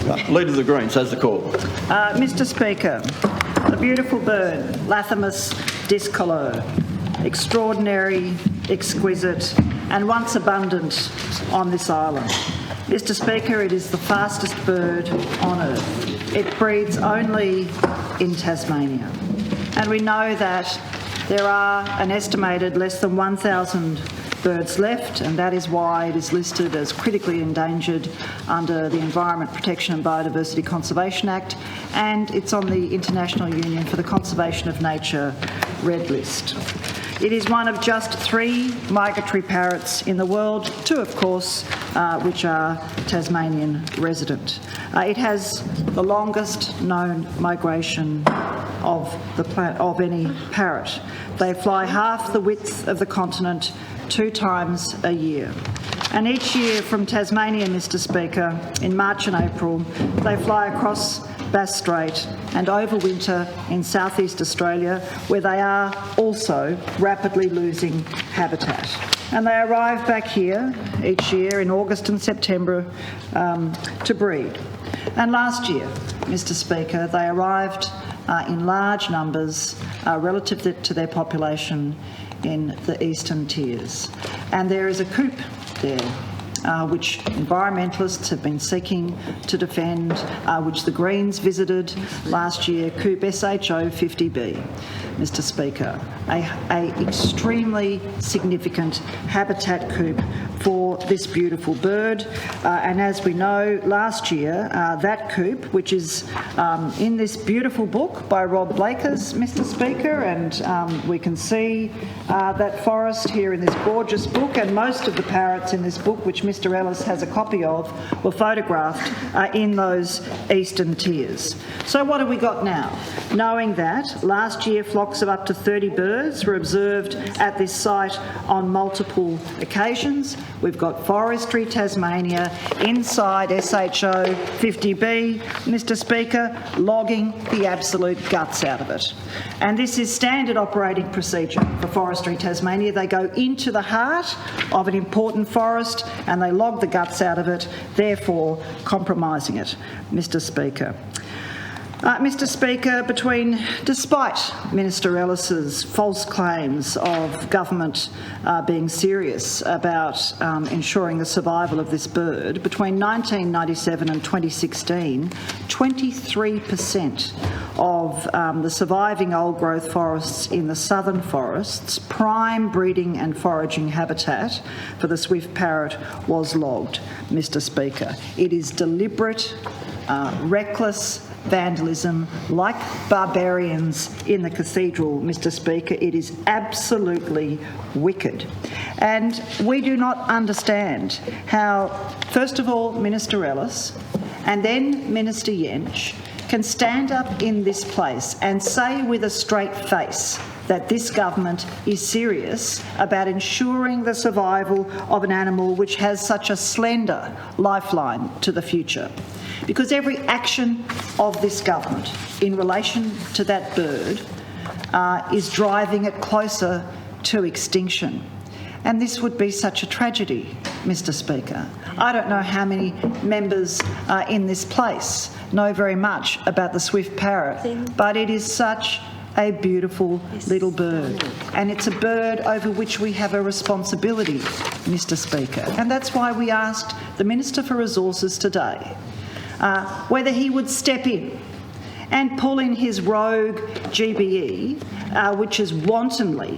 Leader of the Greens has the call. Mr Speaker, the beautiful bird, Lathamus discolor, extraordinary, exquisite and once abundant on this island. Mr Speaker, it is the fastest bird on earth. It breeds only in Tasmania. And we know that there are an estimated less than 1,000 birds left, and that is why it is listed as critically endangered under the Environment Protection and Biodiversity Conservation Act, and it's on the International Union for the Conservation of Nature Red List. It is one of just 3 migratory parrots in the world, 2 of course, which are Tasmanian resident. It has the longest known migration of any parrot. They fly half the width of the continent 2 times a year. And each year from Tasmania, Mr Speaker, in March and April, they fly across Bass Strait and overwinter in southeast Australia, where they are also rapidly losing habitat. And they arrive back here each year in August and September to breed. And last year, Mr Speaker, they arrived in large numbers relative to their population in the eastern tiers. And there is a coop there which environmentalists have been seeking to defend, which the Greens visited last year, coop SHO 50B, Mr Speaker, a extremely significant habitat coop for this beautiful bird. And as we know, last year, that coop, which is in this beautiful book by Rob Blakers, Mr Speaker, and we can see that forest here in this gorgeous book, and most of the parrots in this book, which Mr Ellis has a copy of, were photographed in those eastern tiers. So what have we got now? Knowing that last year flocks of up to 30 birds were observed at this site on multiple occasions. We've got Forestry Tasmania inside SHO 50B, Mr Speaker, logging the absolute guts out of it. And this is standard operating procedure for Forestry Tasmania. They go into the heart of an important forest and they log the guts out of it, therefore compromising it, Mr Speaker. Mr Speaker, despite Minister Ellis's false claims of government being serious about ensuring the survival of this bird, between 1997 and 2016, 23% of the surviving old-growth forests in the southern forests, prime breeding and foraging habitat for the swift parrot, was logged, Mr Speaker. It is deliberate, reckless vandalism, like barbarians in the cathedral, Mr Speaker. It is absolutely wicked. And we do not understand how, first of all, Minister Ellis and then Minister Jensch can stand up in this place and say with a straight face that this government is serious about ensuring the survival of an animal which has such a slender lifeline to the future. Because every action of this government in relation to that bird is driving it closer to extinction. And this would be such a tragedy, Mr Speaker. I don't know how many members in this place know very much about the swift parrot, but it is such a beautiful little bird. And it's a bird over which we have a responsibility, Mr Speaker. And that's why we asked the Minister for Resources today whether he would step in and pull in his rogue GBE, which has wantonly,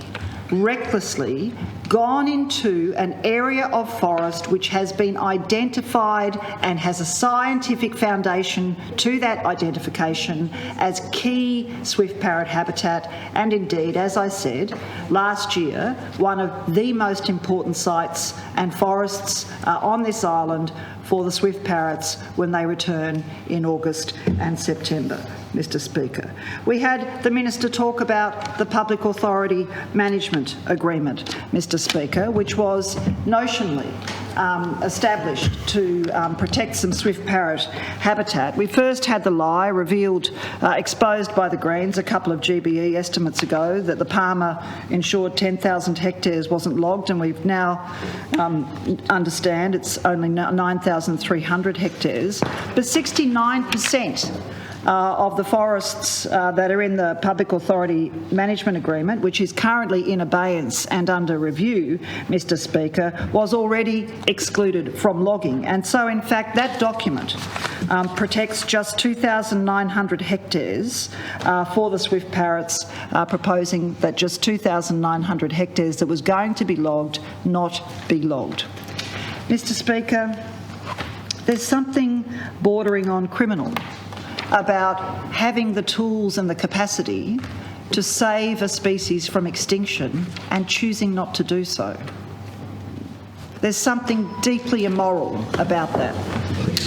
recklessly gone into an area of forest which has been identified and has a scientific foundation to that identification as key swift parrot habitat, and indeed, as I said, last year, one of the most important sites and forests on this island for the swift parrots when they return in August and September, Mr Speaker. We had the Minister talk about the Public Authority Management Agreement, Mr Speaker, which was notionally established to protect some swift parrot habitat. We first had the lie revealed, exposed by the Greens a couple of GBE estimates ago that the Palmer ensured 10,000 hectares wasn't logged, and we've now understand it's only 9,300 hectares. But 69% of the forests that are in the Public Authority Management Agreement, which is currently in abeyance and under review, Mr Speaker, was already excluded from logging. And so, in fact, that document protects just 2,900 hectares for the swift parrots, proposing that just 2,900 hectares that was going to be logged not be logged. Mr Speaker, there's something bordering on criminal about having the tools and the capacity to save a species from extinction and choosing not to do so. There's something deeply immoral about that.